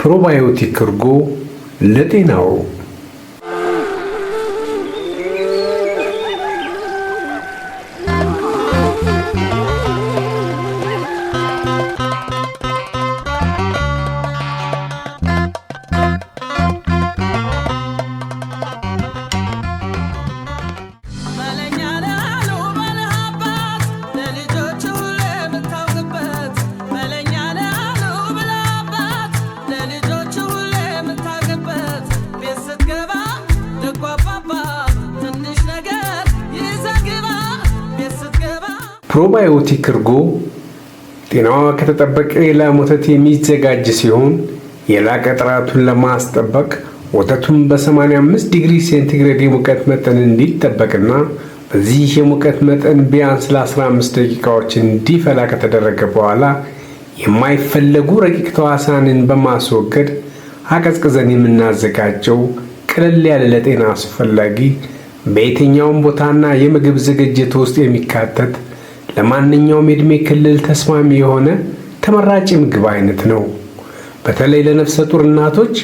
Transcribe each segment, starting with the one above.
ፕሮባዮቲክ እርጎ ለጤናው ፕሮባዮቲክ እርጎ ጤናዋ ከተጠበቀ የላም ወተት የሚዘጋጅ ሲሆን የላቀ ጥራቱን ለማስጠበቅ ወተቱን በ85 ዲግሪ ሴንቲግሬድ የሙቀት መጠን እንዲጠበቅና በዚህ የሙቀት መጠን ቢያንስ ለ15 ደቂቃዎች እንዲፈላ ከተደረገ በኋላ የማይፈለጉ ረቂቅ ተዋሳንን በማስወገድ አቀዝቅዘን የምናዘጋጀው ቀለል ያለ ለጤና አስፈላጊ በየትኛውም ቦታና የምግብ ዝግጅት ውስጥ የሚካተት ለማንኛውም የዕድሜ ክልል ተስማሚ የሆነ ተመራጭ ምግብ አይነት ነው። በተለይ ለነፍሰ ጡር እናቶች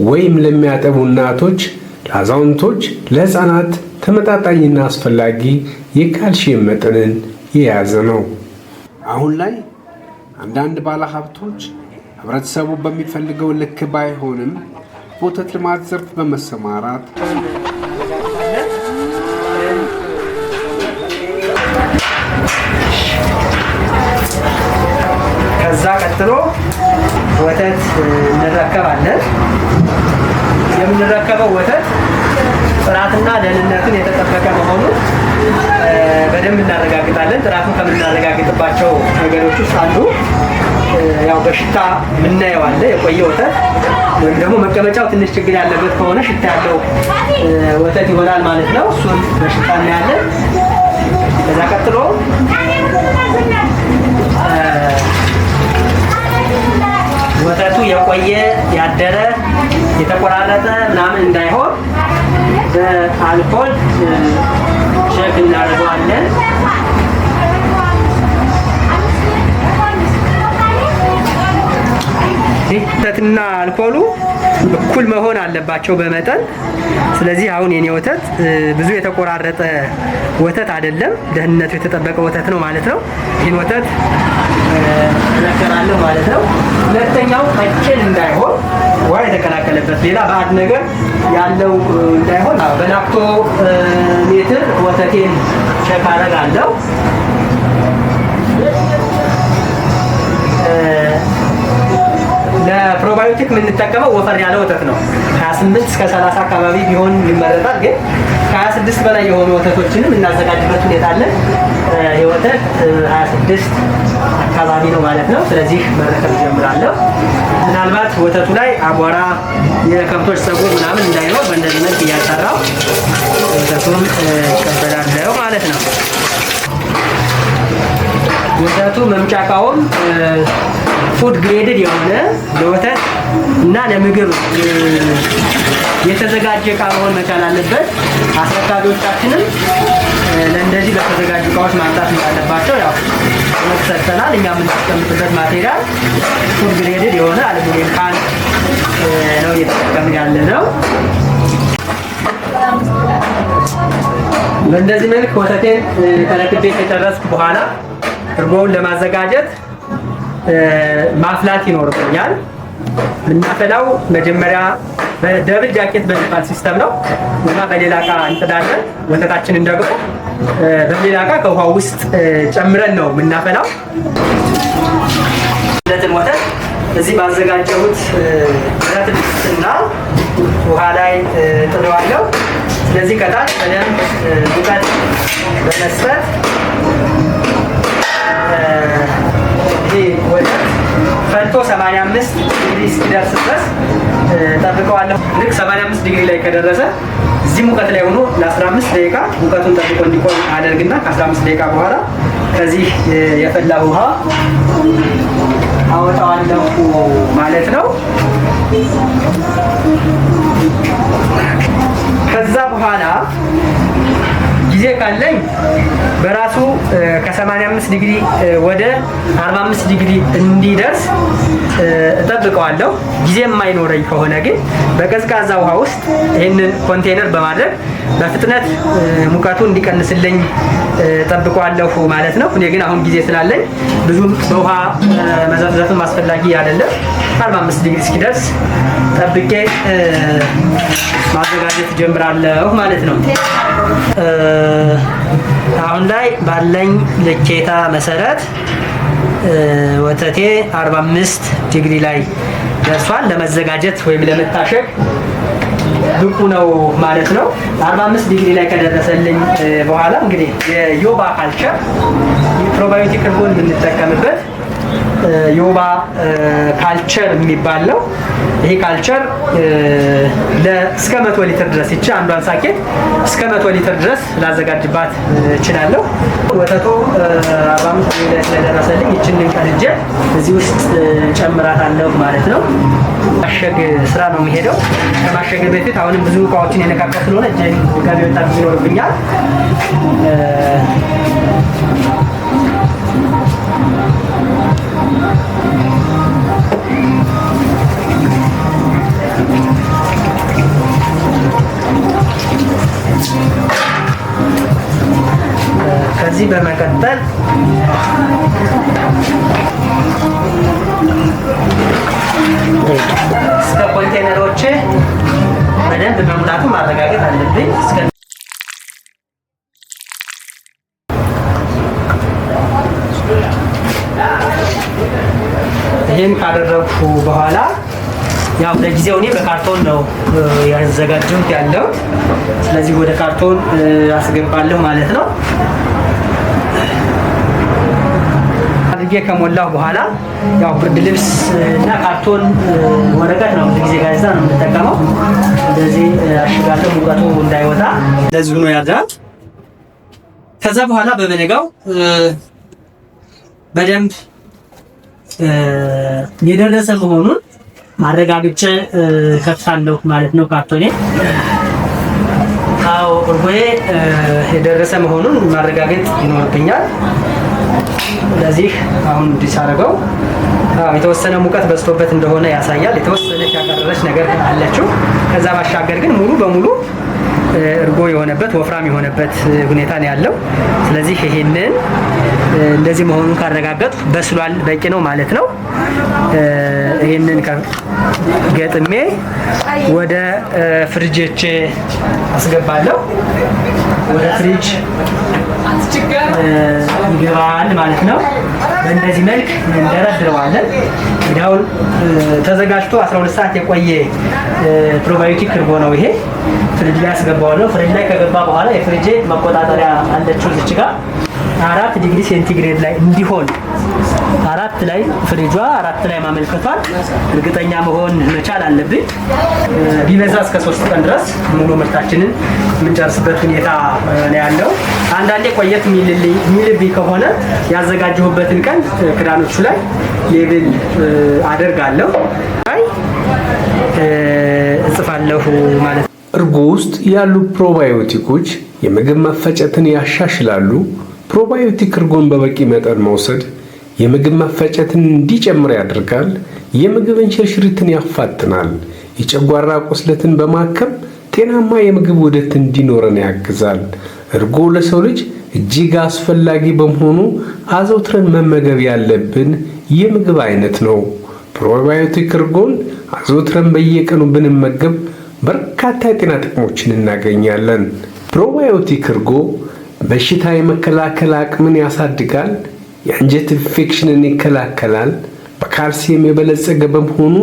ወይም ለሚያጠቡ እናቶች፣ ለአዛውንቶች፣ ለሕፃናት ተመጣጣኝና አስፈላጊ የካልሲየም መጠንን የያዘ ነው። አሁን ላይ አንዳንድ ባለሀብቶች ህብረተሰቡ በሚፈልገው ልክ ባይሆንም በወተት ልማት ዘርፍ በመሰማራት ከዛ ቀጥሎ ወተት እንረከባለን። የምንረከበው ወተት ጥራትና ደህንነቱን የተጠበቀ መሆኑን በደንብ እናረጋግጣለን። ጥራቱን ከምናረጋግጥባቸው ነገሮች ውስጥ አንዱ ያው በሽታ ምናየው አለ። የቆየ ወተት ወይም ደግሞ መቀመጫው ትንሽ ችግር ያለበት ከሆነ ሽታ ያለው ወተት ይሆናል ማለት ነው። እሱን በሽታ እናያለን። ከዛ ቀጥሎ ወተቱ የቆየ ያደረ የተቆራረጠ ምናምን እንዳይሆን በአልኮል ቼክ እናደርገዋለን። ወተትና አልኮሉ እኩል መሆን አለባቸው በመጠን። ስለዚህ አሁን የኔ ወተት ብዙ የተቆራረጠ ወተት አይደለም፣ ደህንነቱ የተጠበቀ ወተት ነው ማለት ነው። ይህን ወተት እነከራለሁ ማለት ነው። ሁለተኛው ቀጭን እንዳይሆን ውሃ የተቀላቀለበት ሌላ ባዕድ ነገር ያለው እንዳይሆን በላክቶ ሜትር ወተቴን ቼክ አደርጋለሁ። ለፕሮባዮቲክ የምንጠቀመው ወፈር ያለ ወተት ነው። 28 እስከ 30 አካባቢ ቢሆን ይመረጣል። ግን ከ26 በላይ የሆኑ ወተቶችንም እናዘጋጅበት ሁኔታ አለ። የወተት 26 አካባቢ ነው ማለት ነው። ስለዚህ መረከብ ጀምራለሁ። ምናልባት ወተቱ ላይ አቧራ፣ የከብቶች ፀጉር ምናምን እንዳይኖር በእንደዚህ መልክ እያሰራው ወተቱን እቀበላለሁ ማለት ነው። ወተቱ መምጫ እቃውም ፉድ ግሬድድ የሆነ ለወተት እና ለምግብ የተዘጋጀ እቃ መሆን መቻል አለበት። አስረካቢዎቻችንም ለእንደዚህ ለተዘጋጁ እቃዎች ማምጣት እንዳለባቸው ያው ሰጥተናል። እኛ የምናስቀምጥበት ማቴሪያል ፉድ ግሬድድ የሆነ አሉሚኒየም ካን ነው እየተጠቀምን ያለ ነው። በእንደዚህ መልክ ወተቴን ተረክቤ ከጨረስኩ በኋላ እርጎውን ለማዘጋጀት ማፍላት ይኖርብኛል። የምናፈላው መጀመሪያ በደብል ጃኬት በሚባል ሲስተም ነው እና በሌላ እቃ እንጥዳለን። ወተታችንን ደግሞ በሌላ እቃ ከውሃ ውስጥ ጨምረን ነው የምናፈላው። ለትን ወተት እዚህ ባዘጋጀሁት ብረት ድስትና ውሃ ላይ ጥለዋለሁ። ስለዚህ ከታች በደንብ ሙቀት በመስጠት ወተት ፈልቶ 85 ዲግሪ እስኪደርስ ድረስ ጠብቀዋለሁ። ልክ 85 ዲግሪ ላይ ከደረሰ እዚህ ሙቀት ላይ ሆኖ ለ15 ደቂቃ ሙቀቱን ጠብቆ እንዲቆይ አደርግና ከ15 ደቂቃ በኋላ ከዚህ የፈላ ውሃ አወጣዋለሁ ማለት ነው። ከዛ በኋላ ጊዜ ጊዜ ካለኝ በራሱ ከ85 ዲግሪ ወደ 45 ዲግሪ እንዲደርስ እጠብቀዋለሁ። ጊዜ የማይኖረኝ ከሆነ ግን በቀዝቃዛ ውሃ ውስጥ ይህንን ኮንቴነር በማድረግ በፍጥነት ሙቀቱ እንዲቀንስልኝ እጠብቀዋለሁ ማለት ነው። እኔ ግን አሁን ጊዜ ስላለኝ ብዙም በውሃ መዘፍዘፍም አስፈላጊ አይደለም። 45 ዲግሪ እስኪደርስ ጠብቄ ማዘጋጀት ጀምራለሁ ማለት ነው። አሁን ላይ ባለኝ ልኬታ መሰረት ወተቴ 45 ዲግሪ ላይ ደርሷል። ለመዘጋጀት ወይም ለመታሸግ ብቁ ነው ማለት ነው። 45 ዲግሪ ላይ ከደረሰልኝ በኋላ እንግዲህ የዮባ ካልቸር ፕሮባዮቲክ እርጎን የምንጠቀምበት ዮባ ካልቸር የሚባል ነው። ይሄ ካልቸር እስከ 100 ሊትር ድረስ ይቺ አንዷን ሳኬት እስከ 100 ሊትር ድረስ ላዘጋጅባት እችላለሁ። ወተቱ 45 ዲግሪ ላይ ስለደረሰልኝ ይችን ቀድጄ እዚህ ውስጥ ጨምራታለሁ ማለት ነው። ማሸግ ስራ ነው የሚሄደው። ከማሸግ በፊት አሁንም ብዙ እቃዎችን የነካካው ስለሆነ እጄን ከቢወጣ ይኖርብኛል። ከዚህ በመቀጠል እስከ ኮንቴነሮች በደንብ መሙላቱ ማረጋገጥ አለብኝ። ይህን ካደረግኩ በኋላ ያው ለጊዜው እኔ በካርቶን ነው ያዘጋጀሁት ያለው። ስለዚህ ወደ ካርቶን አስገባለሁ ማለት ነው። አድርጌ ከሞላሁ በኋላ ያው ብርድ ልብስ እና ካርቶን ወረቀት ነው ጊዜ ጋዜጣ ነው የምጠቀመው። እንደዚህ አሽጋለሁ ሙቀቱ እንዳይወጣ እንደዚህ ሆኖ ያድራል። ከዛ በኋላ በመነጋው በደንብ የደረሰ መሆኑን ማረጋግጬ ከፍታለሁ ማለት ነው ካርቶኔ። አዎ እርጎዬ የደረሰ መሆኑን ማረጋገጥ ይኖርብኛል። ስለዚህ አሁን እንዲህ አደረገው የተወሰነ ሙቀት በዝቶበት እንደሆነ ያሳያል። የተወሰነች ያቀረረች ነገር አለችው። ከዛ ባሻገር ግን ሙሉ በሙሉ እርጎ የሆነበት ወፍራም የሆነበት ሁኔታ ነው ያለው። ስለዚህ ይሄንን እንደዚህ መሆኑን ካረጋገጥኩ በስሏል፣ በቂ ነው ማለት ነው። ይሄንን ገጥሜ ወደ ፍሪጅ አስገባለሁ። ወደ ፍሪጅ ይገባል ማለት ነው። በእንደዚህ መልክ እንደረድረዋለን። እንግዲያው ተዘጋጅቶ 12 ሰዓት የቆየ ፕሮባዮቲክ እርጎ ነው ይሄ። ፍሪጅ ላይ አስገባዋለሁ። ፍሪጅ ላይ ከገባ በኋላ የፍሪጅ መቆጣጠሪያ አለችው እዚች ጋር 4 ዲግሪ ሴንቲግሬድ ላይ እንዲሆን 4 ላይ ፍሪጇ 4 ላይ ማመልከቷል እርግጠኛ መሆን መቻል አለብን። ቢበዛ እስከ 3 ቀን ድረስ ሙሉ ምርታችንን የምንጨርስበት ሁኔታ ነው ያለው። አንዳንዴ ቆየት የሚልብኝ ከሆነ ያዘጋጀሁበትን ቀን ክዳኖቹ ላይ ሌብል አደርጋለሁ እጽፋለሁ ማለት ነው። እርጎ ውስጥ ያሉ ፕሮባዮቲኮች የምግብ መፈጨትን ያሻሽላሉ። ፕሮባዮቲክ እርጎን በበቂ መጠን መውሰድ የምግብ መፈጨትን እንዲጨምር ያደርጋል። የምግብ እንሽርሽሪትን ያፋጥናል። የጨጓራ ቁስለትን በማከም ጤናማ የምግብ ውደት እንዲኖረን ያግዛል። እርጎ ለሰው ልጅ እጅግ አስፈላጊ በመሆኑ አዘውትረን መመገብ ያለብን የምግብ አይነት ነው። ፕሮባዮቲክ እርጎን አዘውትረን በየቀኑ ብንመገብ በርካታ የጤና ጥቅሞችን እናገኛለን። ፕሮባዮቲክ እርጎ በሽታ የመከላከል አቅምን ያሳድጋል። የአንጀት ኢንፌክሽንን ይከላከላል። በካልሲየም የበለጸገ በመሆኑ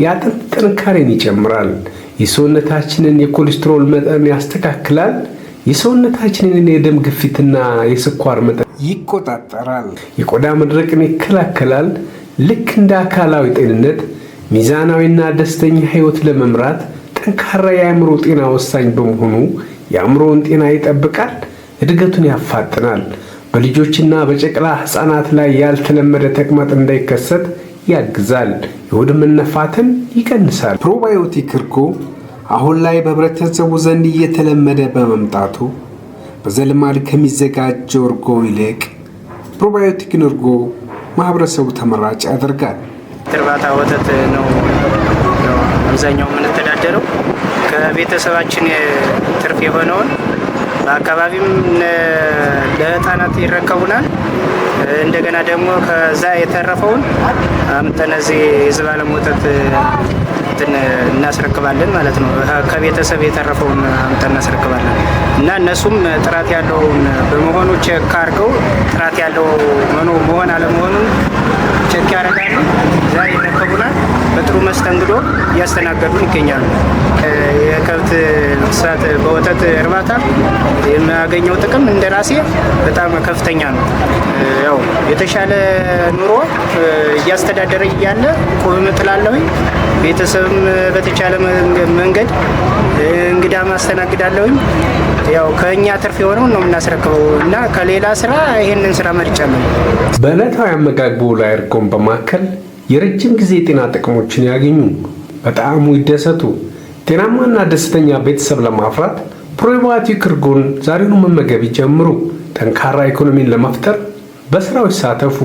የአጥንት ጥንካሬን ይጨምራል። የሰውነታችንን የኮሌስትሮል መጠን ያስተካክላል። የሰውነታችንን የደም ግፊትና የስኳር መጠን ይቆጣጠራል። የቆዳ መድረቅን ይከላከላል። ልክ እንደ አካላዊ ጤንነት ሚዛናዊና ደስተኛ ሕይወት ለመምራት ጠንካራ የአእምሮ ጤና ወሳኝ በመሆኑ የአእምሮን ጤና ይጠብቃል፣ እድገቱን ያፋጥናል። በልጆችና በጨቅላ ሕፃናት ላይ ያልተለመደ ተቅማጥ እንዳይከሰት ያግዛል። የሆድ መነፋትን ይቀንሳል። ፕሮባዮቲክ እርጎ አሁን ላይ በህብረተሰቡ ዘንድ እየተለመደ በመምጣቱ በዘልማድ ከሚዘጋጀው እርጎ ይልቅ ፕሮባዮቲክን እርጎ ማህበረሰቡ ተመራጭ ያደርጋል። እርባታ ወተት ነው አብዛኛው የምንተዳደረው። ከቤተሰባችን ትርፍ የሆነውን በአካባቢም ለህፃናት ይረከቡናል። እንደገና ደግሞ ከዛ የተረፈውን አምጥተን እዚህ የዝባለም ወተት እናስረክባለን ማለት ነው። ከቤተሰብ የተረፈውን አምጥተን እናስረክባለን እና እነሱም ጥራት ያለውን በመሆኑ ቼክ አድርገው ጥራት ያለው መሆን አለመሆኑን ቼክ ያደርጋሉ። እዛ ይረከቡናል። በጥሩ መስተንግዶ እያስተናገዱን ይገኛሉ። የከብት እንስሳት በወተት እርባታ የሚያገኘው ጥቅም እንደራሴ በጣም ከፍተኛ ነው። ያው የተሻለ ኑሮ እያስተዳደረ እያለ ቁም ጥላለሁኝ። ቤተሰብም በተቻለ መንገድ እንግዳ ማስተናግዳለሁኝ። ያው ከኛ ትርፍ የሆነውን ነው የምናስረክበው እና ከሌላ ስራ ይሄንን ስራ መርጫለሁ። በዕለታዊ አመጋግቦ ላይ እርጎን በማከል የረጅም ጊዜ የጤና ጥቅሞችን ያገኙ፣ በጣም ይደሰቱ። ጤናማና ደስተኛ ቤተሰብ ለማፍራት ፕሮባዮቲክ እርጎን ዛሬውኑ መመገብ ይጀምሩ። ጠንካራ ኢኮኖሚን ለመፍጠር በስራው ይሳተፉ።